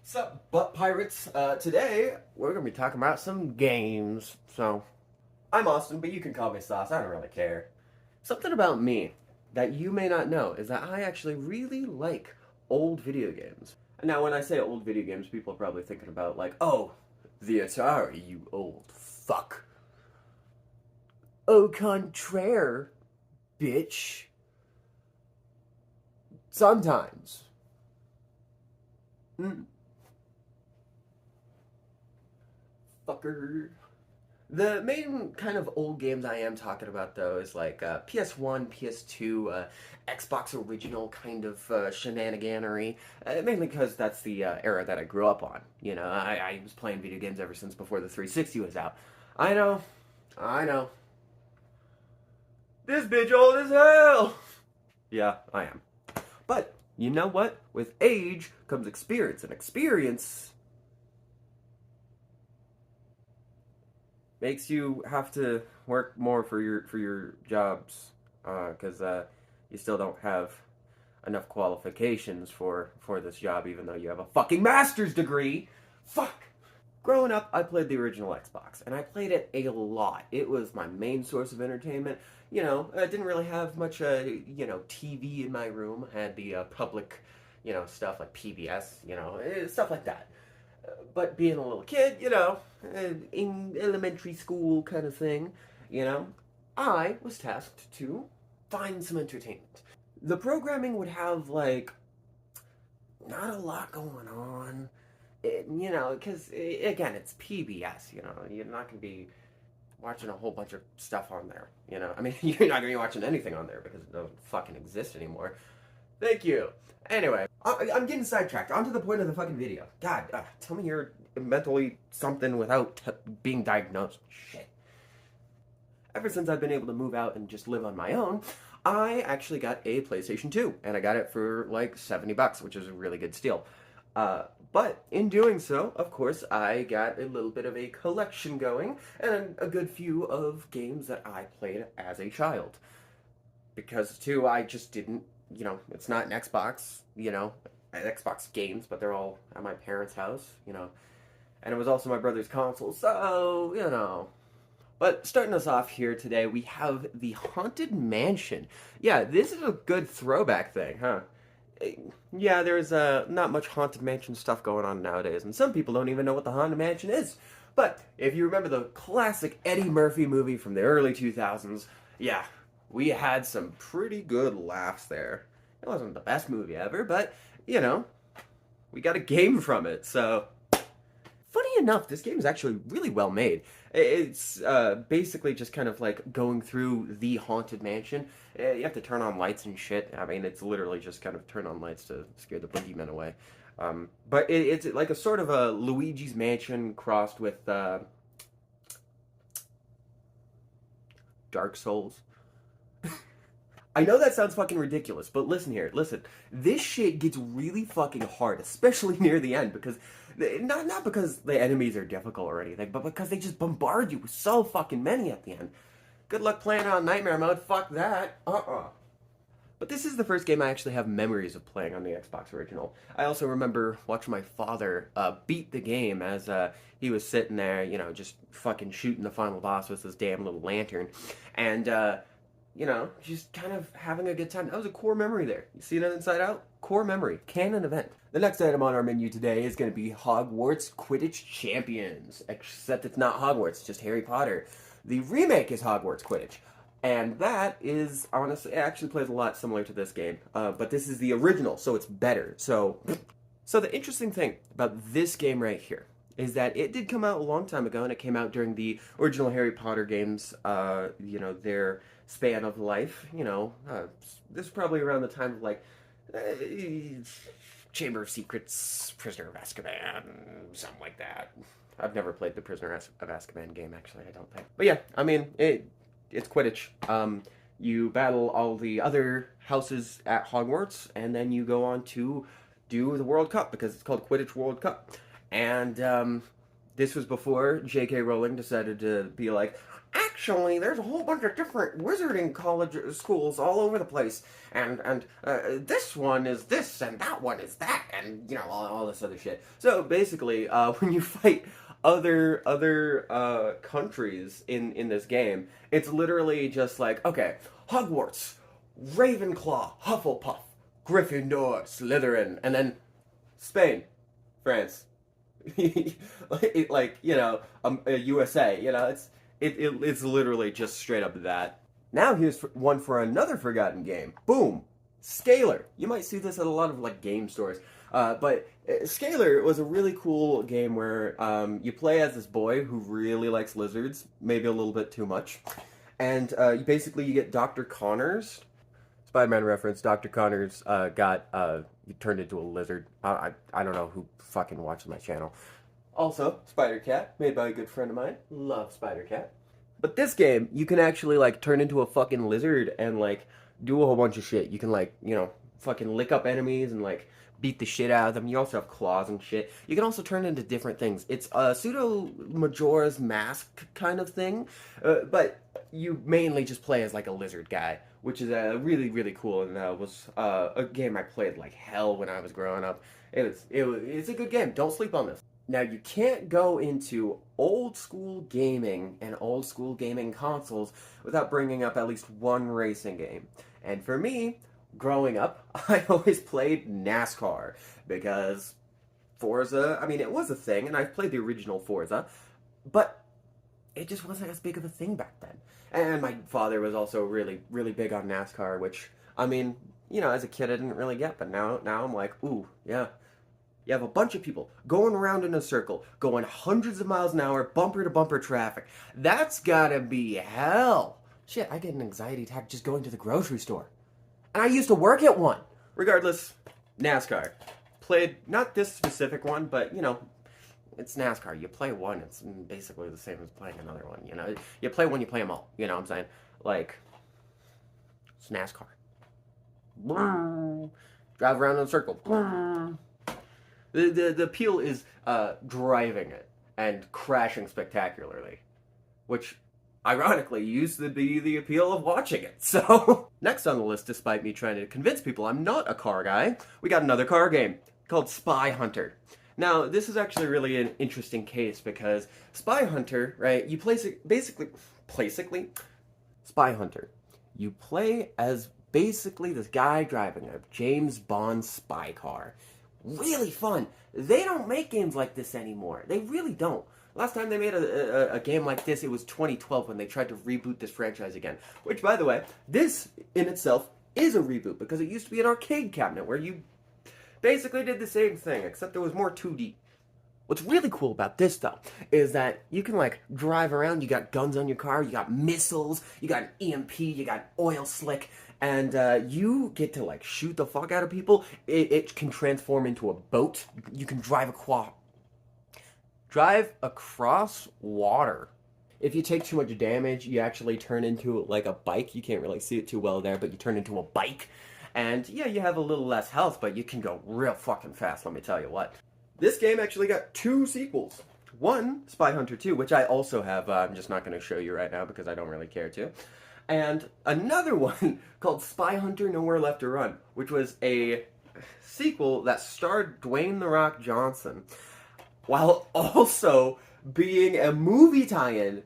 What's up, butt pirates? Today, we're gonna be talking about some games. So, I'm Austin, but you can call me Sauce, I don't really care. Something about me that you may not know is that I actually really like old video games. Now, when I say old video games, people are probably thinking about, like, oh, the Atari, you old fuck. Au contraire, bitch. Sometimes. Mm. Fucker. The main kind of old games I am talking about, though, is like PS1, PS2, Xbox original kind of shenaniganery. Mainly because that's the era that I grew up on. You know, I was playing video games ever since before the 360 was out. I know, I know. This bitch old as hell! Yeah, I am. But, you know what? With age comes experience, and experience makes you have to work more for your jobs because you still don't have enough qualifications for this job, even though you have a fucking master's degree. Fuck. Growing up, I played the original Xbox, and I played it a lot. It was my main source of entertainment. You know, I didn't really have much, TV in my room. I had the public, stuff like PBS, stuff like that. But being a little kid, in elementary school kind of thing, I was tasked to find some entertainment. The programming would have, like, not a lot going on. Because, again, it's PBS, you're not going to be watching a whole bunch of stuff on there, I mean, you're not going to be watching anything on there because it doesn't fucking exist anymore. Thank you. Anyway, I'm getting sidetracked. On to the point of the fucking video. God, tell me you're mentally something without being diagnosed. Shit. Ever since I've been able to move out and just live on my own, I actually got a PlayStation 2, and I got it for like $70, which is a really good steal. But in doing so, of course, I got a little bit of a collection going, and a good few of games that I played as a child. Because, too, I just didn't, it's not an Xbox, Xbox games, but they're all at my parents' house, and it was also my brother's console, so. But starting us off here today, we have the Haunted Mansion. Yeah, this is a good throwback thing, huh? Yeah, there's not much Haunted Mansion stuff going on nowadays, and some people don't even know what the Haunted Mansion is. But if you remember the classic Eddie Murphy movie from the early 2000s, yeah, we had some pretty good laughs there. It wasn't the best movie ever, but, we got a game from it, so. Funny enough, this game is actually really well made. It's basically just kind of like going through the Haunted Mansion. You have to turn on lights and shit. I mean, it's literally just kind of turn on lights to scare the boogeymen away. But it's like a sort of a Luigi's Mansion crossed with Dark Souls. I know that sounds fucking ridiculous, but listen here, listen. This shit gets really fucking hard, especially near the end, because not because the enemies are difficult or anything, but because they just bombard you with so fucking many at the end. Good luck playing on Nightmare mode, fuck that. But this is the first game I actually have memories of playing on the Xbox original. I also remember watching my father beat the game as he was sitting there, just fucking shooting the final boss with his damn little lantern. And, just kind of having a good time. That was a core memory there. You see that Inside Out? Core memory. Canon event. The next item on our menu today is going to be Hogwarts Quidditch Champions. Except it's not Hogwarts, it's just Harry Potter. The remake is Hogwarts Quidditch. And that is, honestly, it actually plays a lot similar to this game. But this is the original, so it's better. So the interesting thing about this game right here is that it did come out a long time ago, and it came out during the original Harry Potter games, their span of life, this is probably around the time of, like, Chamber of Secrets, Prisoner of Azkaban, something like that. I've never played the Prisoner of Azkaban game, actually, I don't think. But yeah, I mean, it's Quidditch. You battle all the other houses at Hogwarts, and then you go on to do the World Cup, because it's called Quidditch World Cup. And this was before J.K. Rowling decided to be like, actually, actually, there's a whole bunch of different wizarding college schools all over the place, and this one is this, and that one is that, and, you know, all this other shit. So, basically, when you fight other countries in this game, it's literally just like, okay, Hogwarts, Ravenclaw, Hufflepuff, Gryffindor, Slytherin, and then Spain, France, like, you know, USA, you know, it's literally just straight up that. Now here's one for another forgotten game. Boom, Scalar. You might see this at a lot of like game stores, but Scalar was a really cool game where you play as this boy who really likes lizards, maybe a little bit too much, and basically you get Dr. Connors. Spider-Man reference. Dr. Connors got turned into a lizard. I don't know who fucking watches my channel. Also, Spider-Cat, made by a good friend of mine. Love Spider-Cat. But this game, you can actually like turn into a fucking lizard and like do a whole bunch of shit. You can like, you know, fucking lick up enemies and like beat the shit out of them. You also have claws and shit. You can also turn into different things. It's a pseudo Majora's Mask kind of thing, but you mainly just play as like a lizard guy, which is really, really cool, and was a game I played like hell when I was growing up. It's a good game. Don't sleep on this. Now, you can't go into old school gaming and old school gaming consoles without bringing up at least one racing game. And for me, growing up, I always played NASCAR because Forza, I mean, it was a thing, and I've played the original Forza, but it just wasn't as big of a thing back then. And my father was also really, really big on NASCAR, which, I mean, you know, as a kid I didn't really get, but now I'm like, ooh, yeah. You have a bunch of people going around in a circle, going hundreds of miles an hour, bumper to bumper traffic. That's gotta be hell. Shit, I get an anxiety attack just going to the grocery store. And I used to work at one. Regardless, NASCAR. Played, not this specific one, but, you know, it's NASCAR. You play one, it's basically the same as playing another one, you know? You play one, you play them all, you know what I'm saying? Like, it's NASCAR. Drive around in a circle. The appeal is driving it and crashing spectacularly, which ironically used to be the appeal of watching it. So, next on the list, despite me trying to convince people I'm not a car guy, we got another car game called Spy Hunter. Now, this is actually really an interesting case because Spy Hunter, right, you basically, Spy Hunter, you play as basically this guy driving a James Bond spy car. Really fun. They don't make games like this anymore. They really don't. Last time they made a game like this, it was 2012 when they tried to reboot this franchise again. Which, by the way, this in itself is a reboot because it used to be an arcade cabinet where you basically did the same thing, except there was more 2D. What's really cool about this, though, is that you can, like, drive around, you got guns on your car, you got missiles, you got an EMP, you got oil slick, and you get to, like, shoot the fuck out of people. It can transform into a boat. You can drive across water. If you take too much damage, you actually turn into, like, a bike. You can't really see it too well there, but you turn into a bike. And, yeah, you have a little less health, but you can go real fucking fast, let me tell you what. This game actually got 2 sequels. One, Spy Hunter 2, which I also have. I'm just not going to show you right now because I don't really care to. And another one called Spy Hunter Nowhere Left to Run, which was a sequel that starred Dwayne "The Rock" Johnson, while also being a movie tie-in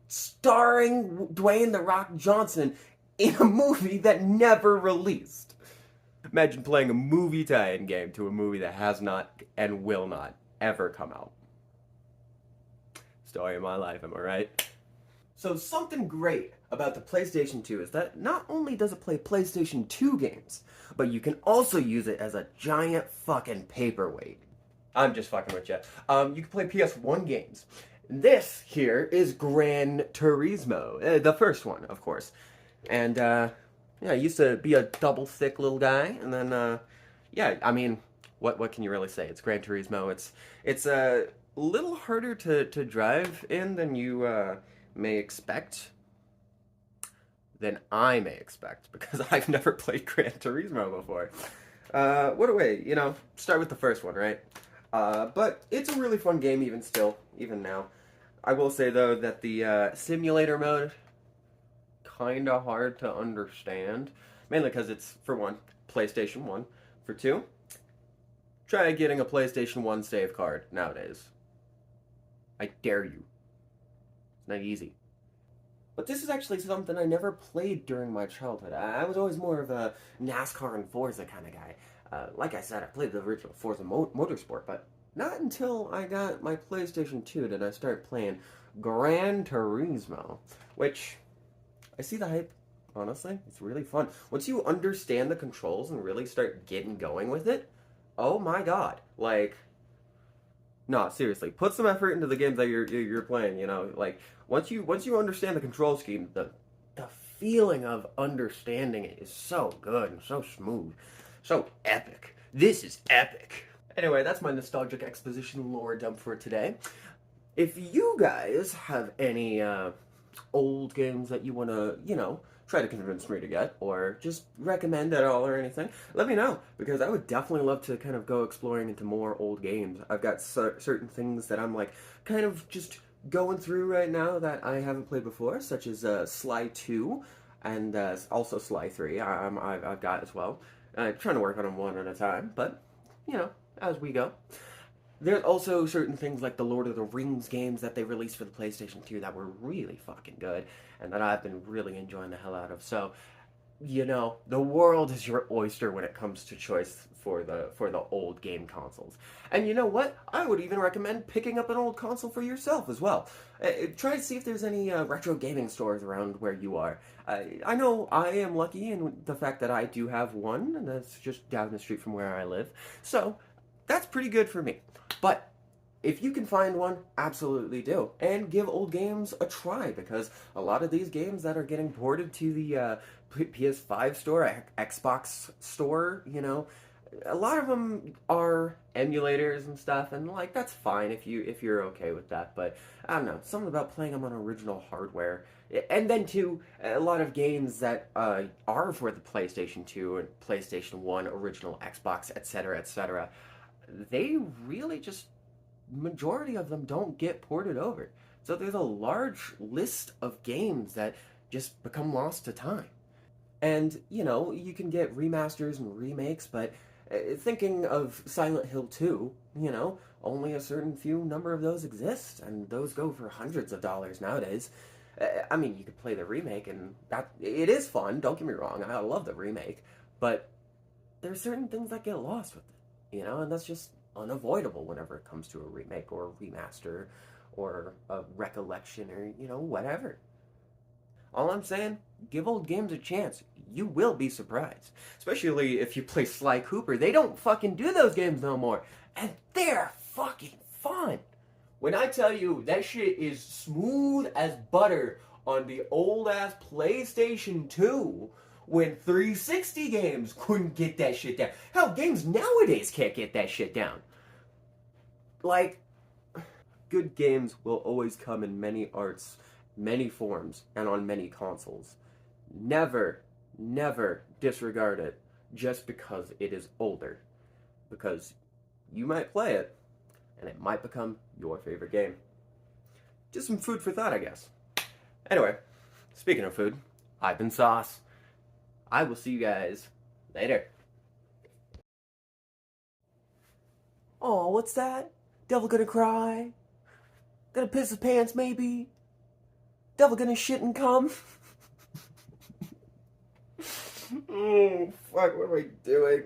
starring Dwayne "The Rock" Johnson in a movie that never released. Imagine playing a movie tie-in game to a movie that has not and will not ever come out. Story of my life, am I right? So something great about the PlayStation 2 is that not only does it play PlayStation 2 games, but you can also use it as a giant fucking paperweight. I'm just fucking with you. You can play PS1 games. This here is Gran Turismo, the first one, of course. And, yeah, I used to be a double thick little guy, and then, yeah, I mean, what can you really say? It's Gran Turismo. It's a little harder to drive in than you may expect. Than I may expect, because I've never played Gran Turismo before. What a way, you know, start with the first one, right? But it's a really fun game even still, even now. I will say though that the simulator mode kind of hard to understand, mainly because it's, for one, PlayStation 1. For two, try getting a PlayStation 1 save card nowadays. I dare you. It's not easy. But this is actually something I never played during my childhood. I was always more of a NASCAR and Forza kind of guy. Like I said, I played the original Forza Motorsport, but not until I got my PlayStation 2 did I start playing Gran Turismo, which I see the hype. Honestly, it's really fun. Once you understand the controls and really start getting going with it, oh my god. Like, no, seriously, put some effort into the games that you're playing, you know, like once you understand the control scheme, the feeling of understanding it is so good and so smooth. So epic. This is epic. Anyway, that's my nostalgic exposition lore dump for today. If you guys have any old games that you want to, you know, try to convince me to get, or just recommend at all or anything, let me know, because I would definitely love to kind of go exploring into more old games. I've got certain things that I'm like kind of just going through right now that I haven't played before, such as Sly 2 and also Sly 3 I've got as well. Trying to work on them one at a time, but, you know, as we go. There's also certain things like the Lord of the Rings games that they released for the PlayStation 2 that were really fucking good, and that I've been really enjoying the hell out of. So, you know, the world is your oyster when it comes to choice for the old game consoles. And you know what? I would even recommend picking up an old console for yourself as well. Try to see if there's any retro gaming stores around where you are. I know I am lucky in the fact that I do have one, and that's just down the street from where I live. So, that's pretty good for me. But if you can find one, absolutely do. And give old games a try, because a lot of these games that are getting ported to the PS5 store, Xbox store, you know, a lot of them are emulators and stuff, and like that's fine if you're okay with that. But I don't know, something about playing them on original hardware. And then too, a lot of games that are for the PlayStation 2 and PlayStation 1, original Xbox, etc., etc., they really just, majority of them don't get ported over. So there's a large list of games that just become lost to time. And, you know, you can get remasters and remakes, but thinking of Silent Hill 2, you know, only a certain few number of those exist, and those go for hundreds of dollars nowadays. I mean, you could play the remake, and that it is fun, don't get me wrong, I love the remake, but there's certain things that get lost with it. You know, and that's just unavoidable whenever it comes to a remake or a remaster or a recollection or, you know, whatever. All I'm saying, give old games a chance. You will be surprised. Especially if you play Sly Cooper. They don't fucking do those games no more. And they're fucking fun. When I tell you that shit is smooth as butter on the old-ass PlayStation 2... when 360 games couldn't get that shit down. Hell, games nowadays can't get that shit down. Like, good games will always come in many arts, many forms, and on many consoles. Never, never disregard it just because it is older. Because you might play it, and it might become your favorite game. Just some food for thought, I guess. Anyway, speaking of food, I've been Sauce. I will see you guys later. Oh, what's that? Devil gonna cry? Gonna piss his pants, maybe? Devil gonna shit and come? Oh, fuck, what am I doing?